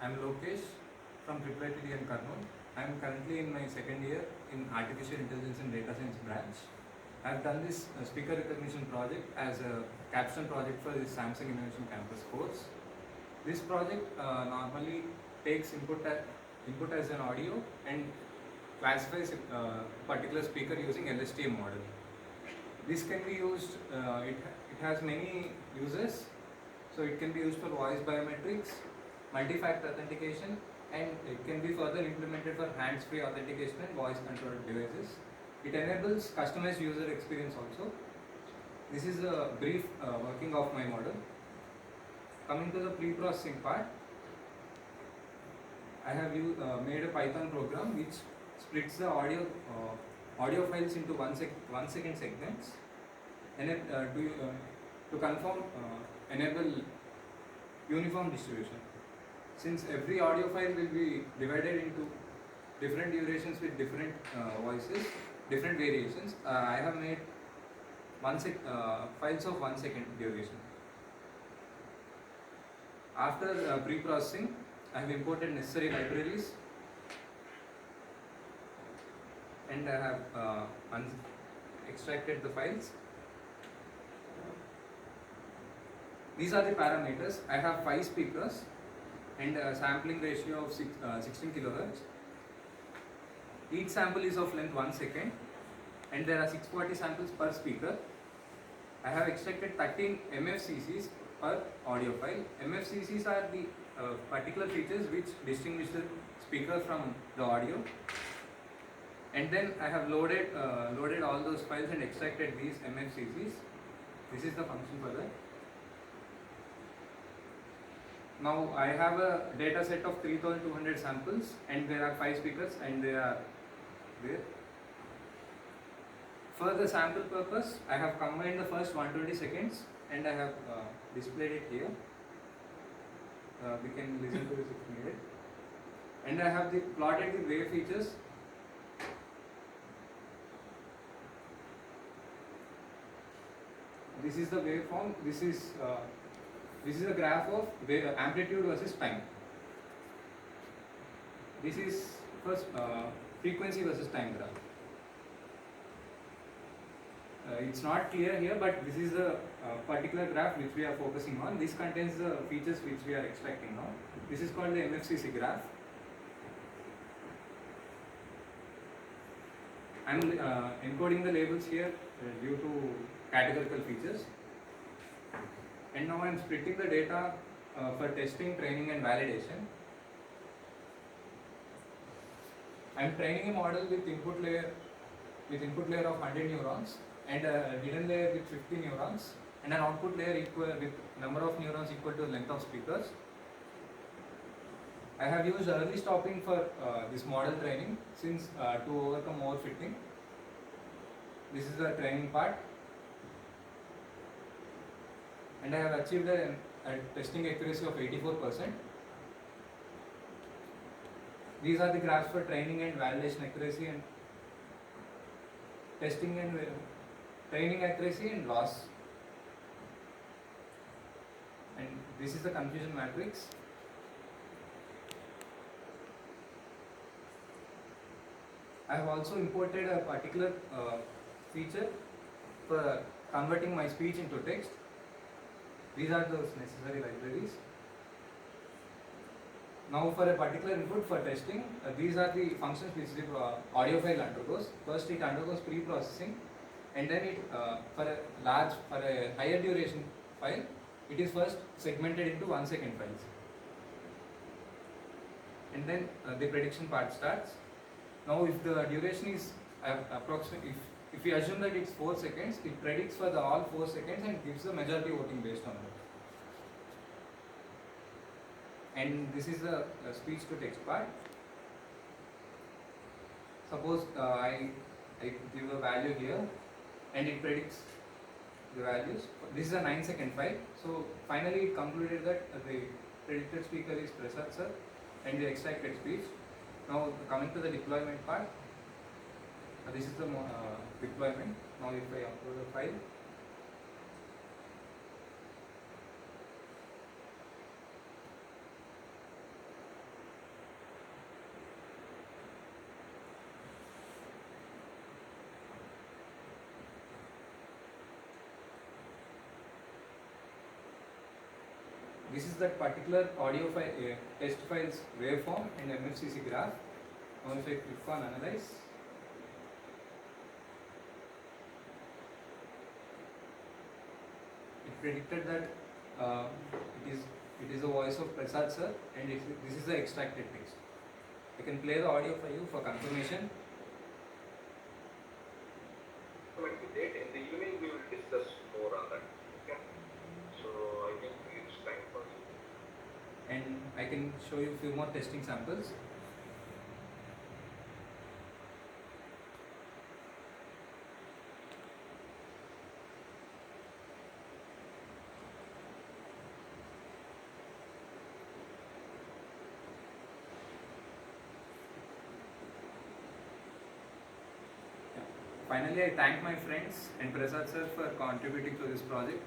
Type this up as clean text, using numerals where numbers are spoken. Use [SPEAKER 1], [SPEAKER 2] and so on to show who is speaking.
[SPEAKER 1] I'm Lokesh from IIIT and Karnool. I'm currently in my second year in Artificial Intelligence and Data Science branch. I've done this speaker recognition project as a capstone project for this Samsung Innovation Campus course. This project normally takes input as an audio and classifies a particular speaker using LSTM model. This can be used, it has many uses. So it can be used for voice biometrics, multi-factor authentication, and it can be further implemented for hands-free authentication and voice-controlled devices. It enables customized user experience also. This is a brief working of my model. Coming to the pre-processing part, I have made a Python program which splits the audio files into 1 second segments, and to confirm enable uniform distribution. Since every audio file will be divided into different durations with different voices, different variations, I have made files of 1 second duration. After pre-processing, I have imported necessary libraries and I have extracted the files. These are the parameters. I have 5 speakers and a sampling ratio of 16 kHz. Each sample is of length 1 second and there are 640 samples per speaker. I have extracted 13 MFCCs per audio file. MFCCs are the particular features which distinguish the speaker from the audio. And then I have loaded all those files and extracted these MFCCs. This is the function for that. Now I have a data set of 3200 samples and there are 5 speakers and they are there. For the sample purpose, I have combined the first 120 seconds and I have displayed it here. We can listen to this if needed. And I have plotted the wave features. This is the waveform. This is a graph of amplitude versus time. This is first frequency versus time graph. It's not clear here, but this is a particular graph which we are focusing on. This contains the features which we are extracting now. This is called the MFCC graph. I am encoding the labels here due to categorical features. And now I am splitting the data for testing, training and validation. I am training a model with input layer of 100 neurons and a hidden layer with 50 neurons and an output layer with number of neurons equal to the length of speakers. I have used early stopping for this model training since to overcome overfitting. This is the training part. And I have achieved a testing accuracy of 84%. These are the graphs for training and validation accuracy and testing and training accuracy and loss. And this is the confusion matrix. I have also imported a particular feature for converting my speech into text. These are those necessary libraries. Now for a particular input for testing, these are the functions which the audio file undergoes. First it undergoes pre-processing and then it for a higher duration file, it is first segmented into 1 second files. And then the prediction part starts. Now if the duration is approximately, if we assume that it's 4 seconds, it predicts for the all 4 seconds and gives the majority voting based on that. And this is the speech to text part. Suppose I give a value here and it predicts the values. This is a 9 second file. So finally it concluded that the predicted speaker is Prasad sir and the extracted speech. Now coming to the deployment part. This is the deployment. Now if I upload a file, This is that particular audio file, test files waveform and MFCC graph. Now if I click on analyze, it predicted that it is the voice of Prasad sir, and this is the extracted text. I can play the audio for you for confirmation.
[SPEAKER 2] Date in the evening we will discuss more on that. Okay. So I think it's time for you.
[SPEAKER 1] And I can show you a few more testing samples. Finally, I thank my friends and Prasad sir for contributing to this project.